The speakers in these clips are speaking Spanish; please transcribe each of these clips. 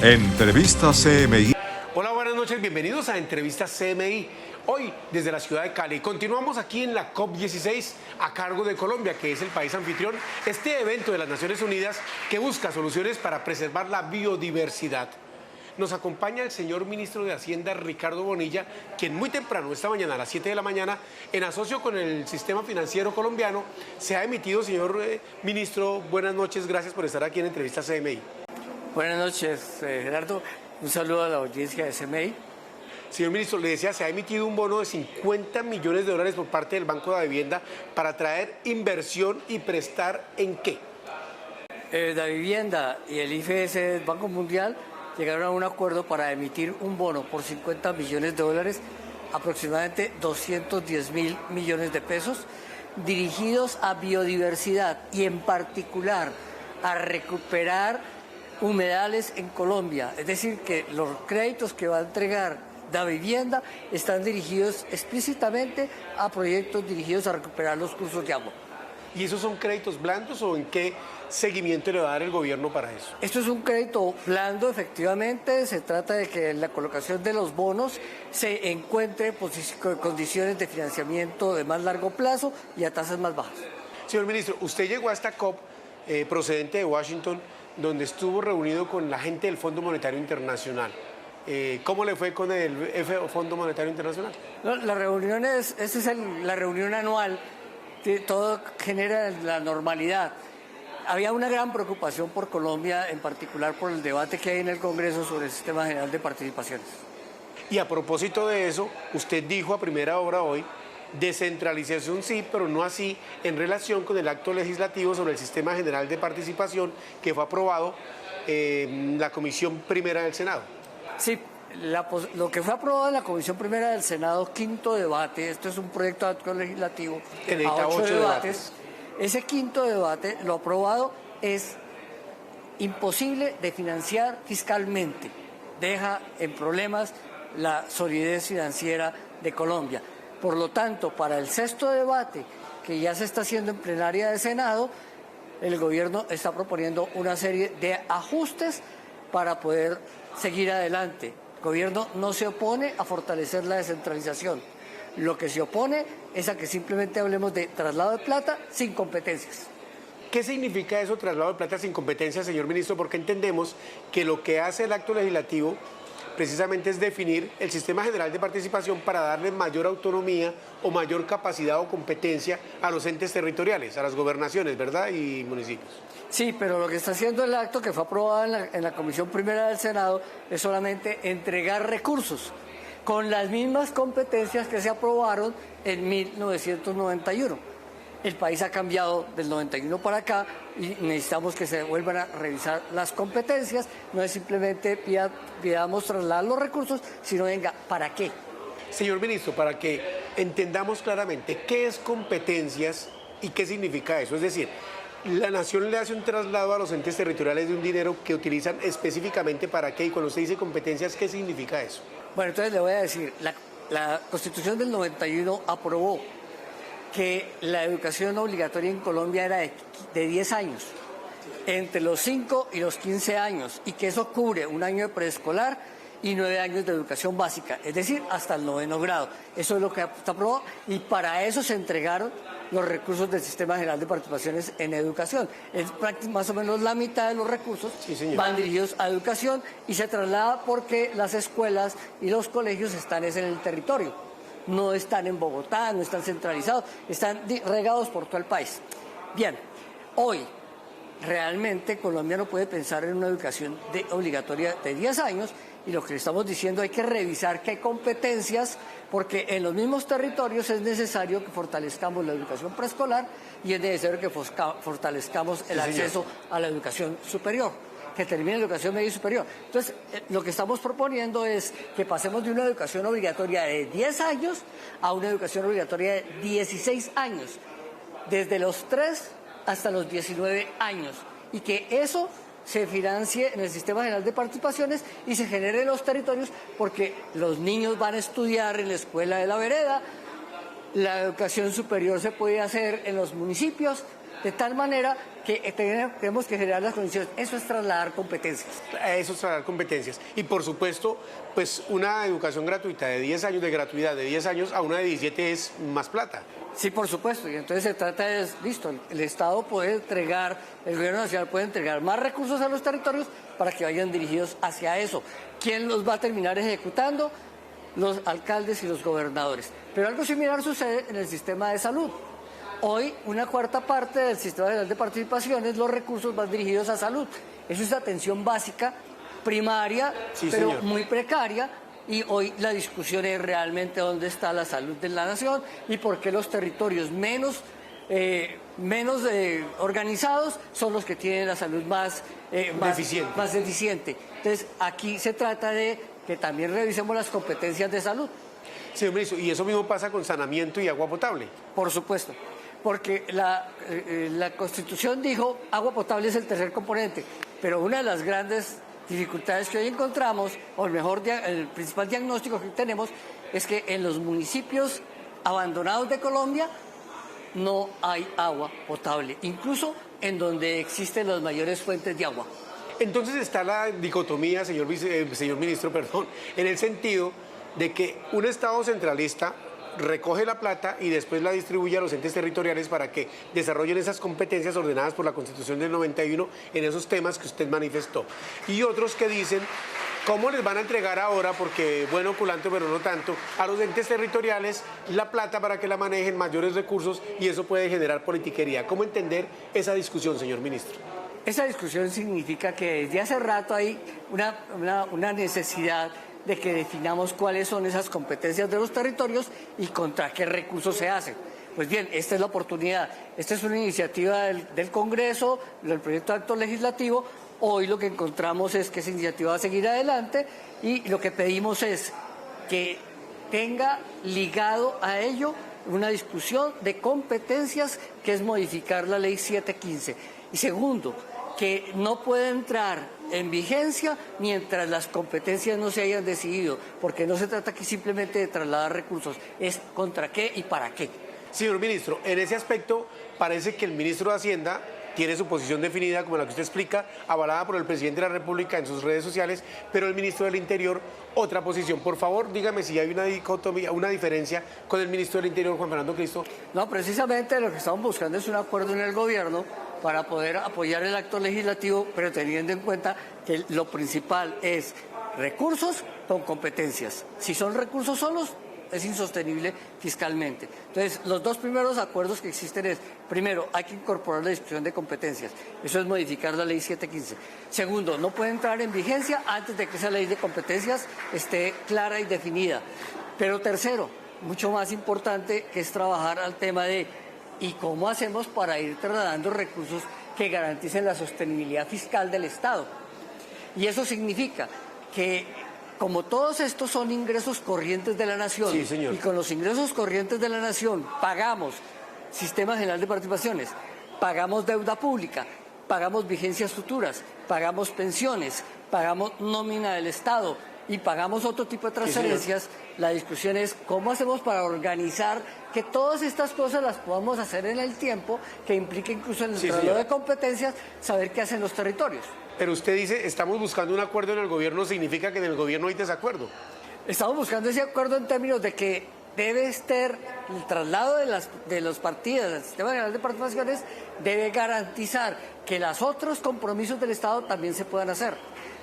Entrevista CMI. Hola, buenas noches, bienvenidos a Entrevista CMI. Hoy, desde la ciudad de Cali, continuamos aquí en la COP16 a cargo de Colombia, que es el país anfitrión, este evento de las Naciones Unidas que busca soluciones para preservar la biodiversidad. Nos acompaña el señor ministro de Hacienda, Ricardo Bonilla, quien muy temprano, esta mañana, a las 7 de la mañana, en asocio con el sistema financiero colombiano, se ha emitido. Señor ministro, buenas noches, gracias por estar aquí en Entrevista CMI. Buenas noches, Gerardo. Un saludo a la audiencia de CMI. Señor ministro, le decía, se ha emitido un bono de 50 millones de dólares por parte del Banco de la Vivienda para atraer inversión y prestar ¿en qué? La Vivienda y el IFS del Banco Mundial llegaron a un acuerdo para emitir un bono por 50 millones de dólares, aproximadamente 210.000 millones de pesos, dirigidos a biodiversidad y en particular a recuperar humedales en Colombia. Es decir, que los créditos que va a entregar la vivienda están dirigidos explícitamente a proyectos dirigidos a recuperar los cursos de agua. ¿Y esos son créditos blandos o en qué seguimiento le va a dar el gobierno para eso? Esto es un crédito blando, efectivamente. Se trata de que en la colocación de los bonos se encuentre condiciones de financiamiento de más largo plazo y a tasas más bajas. Señor ministro, usted llegó a esta COP procedente de Washington, donde estuvo reunido con la gente del Fondo Monetario Internacional. ¿Cómo le fue con el Fondo Monetario Internacional? No, la reunión esa es la reunión anual, todo genera la normalidad. Había una gran preocupación por Colombia, en particular por el debate que hay en el Congreso sobre el Sistema General de Participaciones. Y a propósito de eso, usted dijo a primera hora hoy, descentralización sí, pero no así en relación con el acto legislativo sobre el Sistema General de Participación que fue aprobado en la Comisión Primera del Senado. Sí, lo que fue aprobado en la Comisión Primera del Senado, quinto debate, esto es un proyecto de acto legislativo que necesita 8 debates. Ese quinto debate, lo aprobado es imposible de financiar fiscalmente, deja en problemas la solidez financiera de Colombia. Por lo tanto, para el sexto debate, que ya se está haciendo en plenaria de Senado, el gobierno está proponiendo una serie de ajustes para poder seguir adelante. El gobierno no se opone a fortalecer la descentralización. Lo que se opone es a que simplemente hablemos de traslado de plata sin competencias. ¿Qué significa eso, traslado de plata sin competencias, señor ministro? Porque entendemos que lo que hace el acto legislativo precisamente es definir el Sistema General de Participación para darle mayor autonomía o mayor capacidad o competencia a los entes territoriales, a las gobernaciones, ¿verdad? Y municipios. Sí, pero lo que está haciendo el acto que fue aprobado en la Comisión Primera del Senado es solamente entregar recursos con las mismas competencias que se aprobaron en 1991. El país ha cambiado del 91 para acá y necesitamos que se vuelvan a revisar las competencias. No es simplemente pidamos trasladar los recursos, sino venga, ¿para qué? Señor ministro, para que entendamos claramente qué es competencias y qué significa eso. Es decir, la nación le hace un traslado a los entes territoriales de un dinero que utilizan específicamente para qué, y cuando usted dice competencias, ¿qué significa eso? Bueno, entonces le voy a decir, la Constitución del 91 aprobó que la educación obligatoria en Colombia era de 10 años, entre los 5 y los 15 años, y que eso cubre un año de preescolar y 9 años de educación básica, es decir, hasta el 9º grado. Eso es lo que está aprobado y para eso se entregaron los recursos del Sistema General de Participaciones en educación. Es más o menos la mitad de los recursos van dirigidos a educación y se traslada porque las escuelas y los colegios están en el territorio. No están en Bogotá, no están centralizados, están regados por todo el país. Bien, hoy realmente Colombia no puede pensar en una educación obligatoria de 10 años y lo que le estamos diciendo hay que revisar qué competencias, porque en los mismos territorios es necesario que fortalezcamos la educación preescolar y es necesario que fortalezcamos el acceso a la educación superior, que termine la educación media y superior. Entonces, lo que estamos proponiendo es que pasemos de una educación obligatoria de 10 años a una educación obligatoria de 16 años, desde los 3 hasta los 19 años, y que eso se financie en el Sistema General de Participaciones y se genere en los territorios, porque los niños van a estudiar en la escuela de la vereda, la educación superior se puede hacer en los municipios, de tal manera que tenemos que generar las condiciones. Eso es trasladar competencias. Eso es trasladar competencias. Y por supuesto, pues una educación gratuita de 10 años, de gratuidad de 10 años a una de 17 es más plata. Sí, por supuesto, y entonces se trata de, listo, el Estado puede entregar, el gobierno nacional puede entregar más recursos a los territorios para que vayan dirigidos hacia eso. ¿Quién los va a terminar ejecutando? Los alcaldes y los gobernadores. Pero algo similar sucede en el sistema de salud. Hoy, una cuarta parte del sistema general de participaciones, los recursos van dirigidos a salud. Eso es atención básica, primaria, sí, pero señor, muy precaria. Y hoy la discusión es realmente dónde está la salud de la nación y por qué los territorios menos organizados son los que tienen la salud más deficiente. Entonces, aquí se trata de que también revisemos las competencias de salud. Señor ministro, y eso mismo pasa con saneamiento y agua potable. Por supuesto, porque la Constitución dijo agua potable es el tercer componente, pero una de las grandes dificultades que hoy encontramos, o el principal diagnóstico que tenemos, es que en los municipios abandonados de Colombia no hay agua potable, incluso en donde existen las mayores fuentes de agua. Entonces está la dicotomía, señor ministro, en el sentido de que un Estado centralista recoge la plata y después la distribuye a los entes territoriales para que desarrollen esas competencias ordenadas por la Constitución del 91 en esos temas que usted manifestó. Y otros que dicen, ¿cómo les van a entregar ahora, porque bueno, culante, pero no tanto, a los entes territoriales la plata para que la manejen, mayores recursos, y eso puede generar politiquería? ¿Cómo entender esa discusión, señor ministro? Esa discusión significa que desde hace rato hay una necesidad de que definamos cuáles son esas competencias de los territorios y contra qué recursos se hacen. Pues bien, esta es la oportunidad. Esta es una iniciativa del Congreso, del proyecto de acto legislativo. Hoy lo que encontramos es que esa iniciativa va a seguir adelante y lo que pedimos es que tenga ligado a ello una discusión de competencias, que es modificar la ley 715. Y segundo, que no puede entrar en vigencia mientras las competencias no se hayan decidido, porque no se trata aquí simplemente de trasladar recursos, es contra qué y para qué. Señor ministro, en ese aspecto parece que el ministro de Hacienda tiene su posición definida, como la que usted explica, avalada por el presidente de la República en sus redes sociales, pero el ministro del Interior, otra posición. Por favor, dígame si hay una dicotomía, una diferencia con el ministro del Interior, Juan Fernando Cristo. No, precisamente lo que estamos buscando es un acuerdo en el gobierno para poder apoyar el acto legislativo, pero teniendo en cuenta que lo principal es recursos con competencias. Si son recursos solos, es insostenible fiscalmente. Entonces, los dos primeros acuerdos que existen es, primero, hay que incorporar la discusión de competencias. Eso es modificar la ley 715. Segundo, no puede entrar en vigencia antes de que esa ley de competencias esté clara y definida. Pero tercero, mucho más importante, que es trabajar al tema de ¿y cómo hacemos para ir trasladando recursos que garanticen la sostenibilidad fiscal del Estado? Y eso significa que, como todos estos son ingresos corrientes de la nación, sí, señor, y con los ingresos corrientes de la nación pagamos Sistema General de Participaciones, pagamos deuda pública, pagamos vigencias futuras, pagamos pensiones, pagamos nómina del Estado y pagamos otro tipo de transferencias, sí, la discusión es cómo hacemos para organizar que todas estas cosas las podamos hacer en el tiempo, que implica incluso en el traslado de competencias, saber qué hacen los territorios. Pero usted dice, estamos buscando un acuerdo en el gobierno, ¿significa que en el gobierno hay desacuerdo? Estamos buscando ese acuerdo en términos de que debe estar el traslado de los partidos del Sistema General de Participaciones, debe garantizar que los otros compromisos del Estado también se puedan hacer.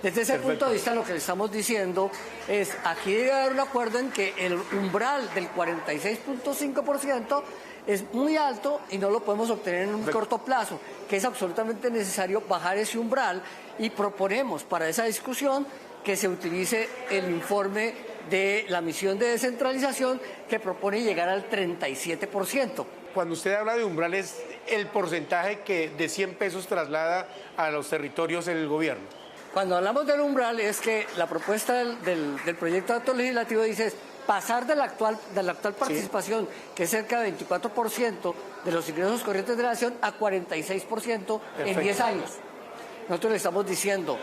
Desde ese punto de vista, lo que le estamos diciendo es, aquí debe haber un acuerdo en que el umbral del 46.5% es muy alto y no lo podemos obtener en un corto plazo, que es absolutamente necesario bajar ese umbral, y proponemos para esa discusión que se utilice el informe de la misión de descentralización, que propone llegar al 37%. Cuando usted habla de umbrales, el porcentaje que de 100 pesos traslada a los territorios el gobierno. Cuando hablamos del umbral, es que la propuesta del proyecto de acto legislativo dice es pasar de la actual participación, sí, que es cerca de 24% de los ingresos corrientes de la nación, a 46% en 10 años. Nosotros le estamos diciendo,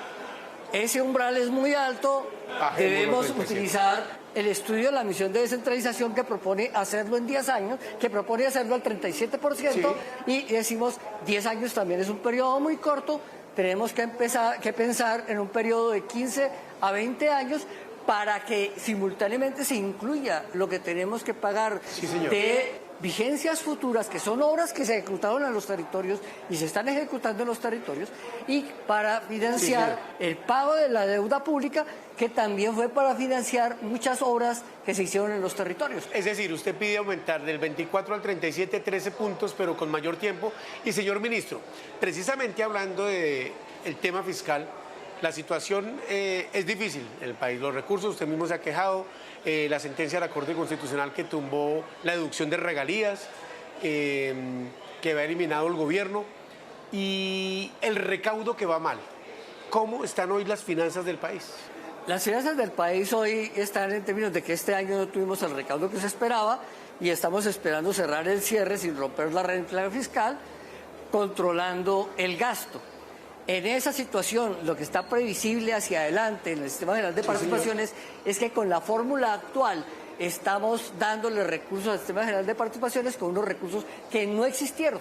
Ese umbral es muy alto, debemos utilizar el estudio de la misión de descentralización que propone hacerlo en 10 años, que propone hacerlo al 37%, sí. Y decimos 10 años también es un periodo muy corto, tenemos que pensar en un periodo de 15 a 20 años para que simultáneamente se incluya lo que tenemos que pagar de vigencias futuras, que son obras que se ejecutaron en los territorios y se están ejecutando en los territorios, y para financiar el pago de la deuda pública, que también fue para financiar muchas obras que se hicieron en los territorios. Es decir, usted pide aumentar del 24 al 37, 13 puntos, pero con mayor tiempo. Y señor ministro, precisamente hablando del tema fiscal, la situación es difícil en el país. Los recursos, usted mismo se ha quejado, la sentencia de la Corte Constitucional que tumbó la deducción de regalías, que había eliminado el gobierno, y el recaudo que va mal. ¿Cómo están hoy las finanzas del país? Las finanzas del país hoy están en términos de que este año no tuvimos el recaudo que se esperaba y estamos esperando cerrar el cierre sin romper la regla fiscal, controlando el gasto. En esa situación, lo que está previsible hacia adelante en el Sistema General de Participaciones es que con la fórmula actual estamos dándole recursos al Sistema General de Participaciones con unos recursos que no existieron.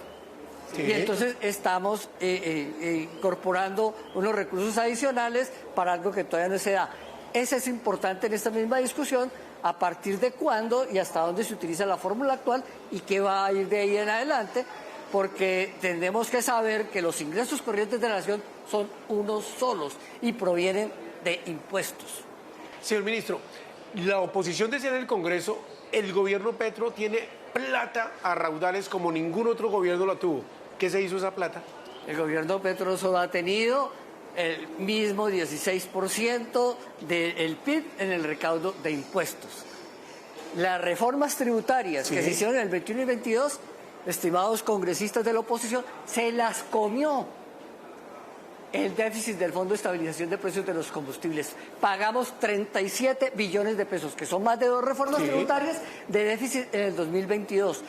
Sí. Y entonces estamos incorporando unos recursos adicionales para algo que todavía no se da. Eso es importante en esta misma discusión, a partir de cuándo y hasta dónde se utiliza la fórmula actual y qué va a ir de ahí en adelante, porque tenemos que saber que los ingresos corrientes de la nación son unos solos y provienen de impuestos. Señor ministro, la oposición decía en el Congreso, el gobierno Petro tiene plata a raudales como ningún otro gobierno lo tuvo. ¿Qué se hizo esa plata? El gobierno Petro solo ha tenido el mismo 16% del PIB en el recaudo de impuestos. Las reformas tributarias que se hicieron en el 21 y 22, estimados congresistas de la oposición, se las comió el déficit del Fondo de Estabilización de Precios de los Combustibles. Pagamos 37 billones de pesos, que son más de 2 reformas tributarias de déficit en el 2022.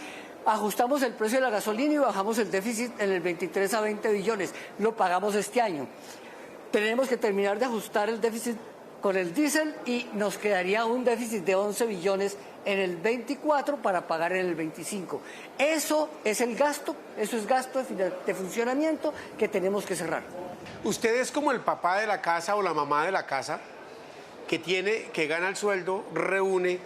Ajustamos el precio de la gasolina y bajamos el déficit en el 23 a 20 billones. Lo pagamos este año. Tenemos que terminar de ajustar el déficit con el diésel y nos quedaría un déficit de 11 billones en el 24 para pagar en el 25. Eso es el gasto, eso es gasto de funcionamiento que tenemos que cerrar. Usted es como el papá de la casa o la mamá de la casa que gana el sueldo, reúne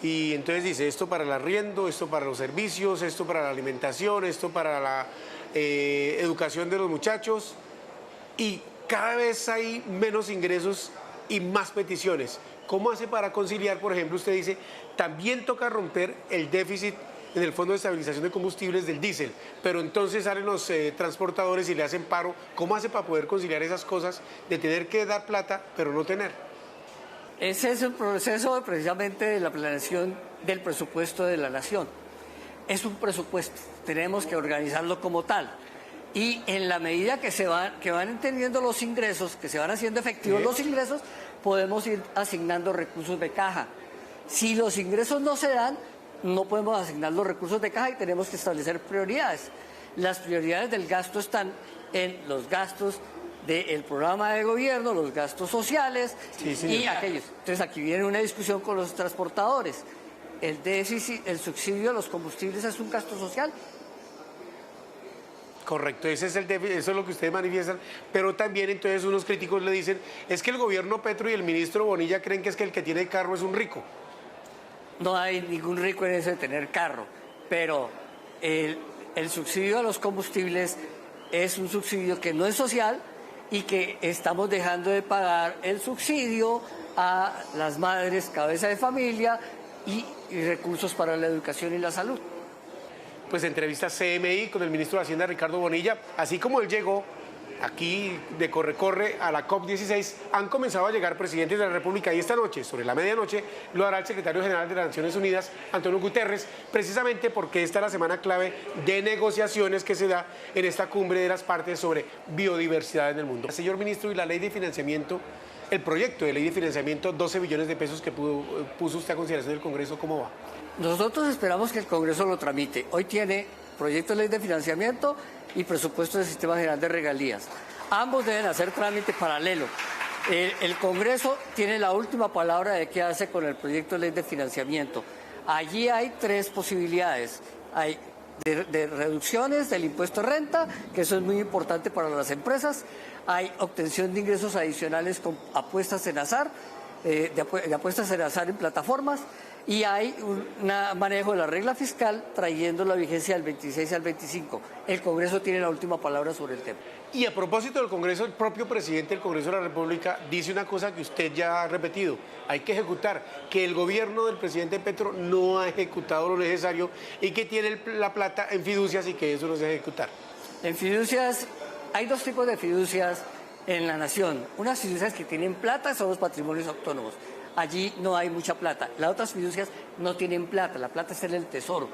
y entonces dice esto para el arriendo, esto para los servicios, esto para la alimentación, esto para la educación de los muchachos, y cada vez hay menos ingresos y más peticiones. ¿Cómo hace para conciliar? Por ejemplo, usted dice, también toca romper el déficit en el Fondo de Estabilización de Combustibles del diésel, pero entonces salen los transportadores y le hacen paro. ¿Cómo hace para poder conciliar esas cosas de tener que dar plata, pero no tener? Ese es el proceso precisamente de la planeación del presupuesto de la nación. Es un presupuesto, tenemos que organizarlo como tal. Y en la medida que van entendiendo los ingresos, que se van haciendo efectivos los ingresos, podemos ir asignando recursos de caja. Si los ingresos no se dan, no podemos asignar los recursos de caja y tenemos que establecer prioridades. Las prioridades del gasto están en los gastos del programa de gobierno, los gastos sociales y aquellos. Entonces aquí viene una discusión con los transportadores. El déficit, el subsidio a los combustibles es un gasto social. Correcto, ese es el déficit, eso es lo que ustedes manifiestan, pero también entonces unos críticos le dicen, es que el gobierno Petro y el ministro Bonilla creen que es que el que tiene carro es un rico. No hay ningún rico en eso de tener carro, pero el subsidio a los combustibles es un subsidio que no es social y que estamos dejando de pagar el subsidio a las madres cabeza de familia y recursos para la educación y la salud. Pues entrevista CMI con el ministro de Hacienda, Ricardo Bonilla. Así como él llegó aquí de corre-corre a la COP16, han comenzado a llegar presidentes de la República y esta noche, sobre la medianoche, lo hará el secretario general de las Naciones Unidas, Antonio Guterres, precisamente porque esta es la semana clave de negociaciones que se da en esta cumbre de las partes sobre biodiversidad en el mundo. Señor ministro, y la ley de financiamiento, el proyecto de ley de financiamiento, 12 billones de pesos que puso usted a consideración del Congreso, ¿cómo va? Nosotros esperamos que el Congreso lo tramite. Hoy tiene proyecto de ley de financiamiento y presupuesto del Sistema General de Regalías. Ambos deben hacer trámite paralelo. El Congreso tiene la última palabra de qué hace con el proyecto de ley de financiamiento. Allí hay tres posibilidades. Hay de reducciones del impuesto de renta, que eso es muy importante para las empresas. Hay obtención de ingresos adicionales con apuestas en azar, de apuestas en azar en plataformas. Y hay un manejo de la regla fiscal trayendo la vigencia del 26 al 25. El Congreso tiene la última palabra sobre el tema. Y a propósito del Congreso, el propio presidente del Congreso de la República dice una cosa que usted ya ha repetido: hay que ejecutar, que el gobierno del presidente Petro no ha ejecutado lo necesario y que tiene la plata en fiducias y que eso no se ejecutar. En fiducias, hay dos tipos de fiducias en la nación. Unas fiducias que tienen plata son los patrimonios autónomos. Allí no hay mucha plata. Las otras fiducias no tienen plata, la plata está en el Tesoro.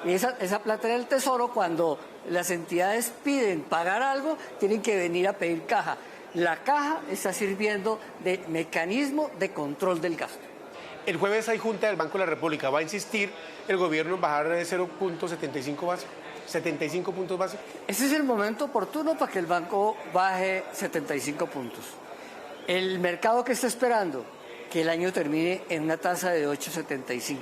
Y esa plata en el Tesoro, cuando las entidades piden pagar algo, tienen que venir a pedir caja. La caja está sirviendo de mecanismo de control del gasto. El jueves hay Junta del Banco de la República. ¿Va a insistir el gobierno en bajar de 0.75 base? 75 puntos básicos. Ese es el momento oportuno para que el banco baje 75 puntos. El mercado que está esperando que el año termine en una tasa de 8.75.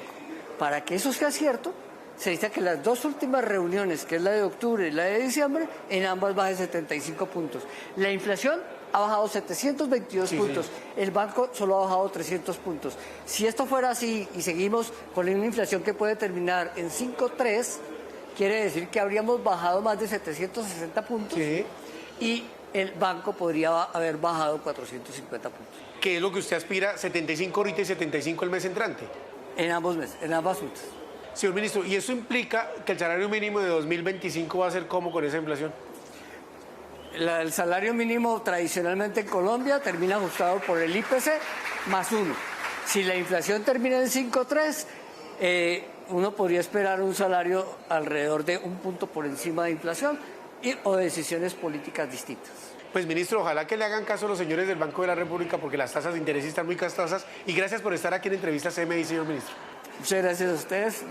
Para que eso sea cierto, se necesita que las dos últimas reuniones, que es la de octubre y la de diciembre, en ambas baje 75 puntos. La inflación ha bajado 722 puntos, el banco solo ha bajado 300 puntos. Si esto fuera así y seguimos con una inflación que puede terminar en 5.3, quiere decir que habríamos bajado más de 760 puntos y el banco podría haber bajado 450 puntos. ¿Qué es lo que usted aspira? 75 ahorita y 75 el mes entrante. En ambos meses, en ambas juntas. Señor ministro, ¿y eso implica que el salario mínimo de 2025 va a ser cómo con esa inflación? El salario mínimo tradicionalmente en Colombia termina ajustado por el IPC más 1. Si la inflación termina en 5.3, uno podría esperar un salario alrededor de un punto por encima de inflación o decisiones políticas distintas. Pues ministro, ojalá que le hagan caso a los señores del Banco de la República porque las tasas de interés están muy costosas y gracias por estar aquí en Entrevista CMI, señor ministro. Muchas gracias a ustedes,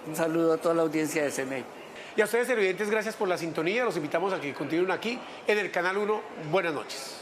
un saludo a toda la audiencia de CMI. Y a ustedes, televidentes, gracias por la sintonía, los invitamos a que continúen aquí en el Canal 1. Buenas noches.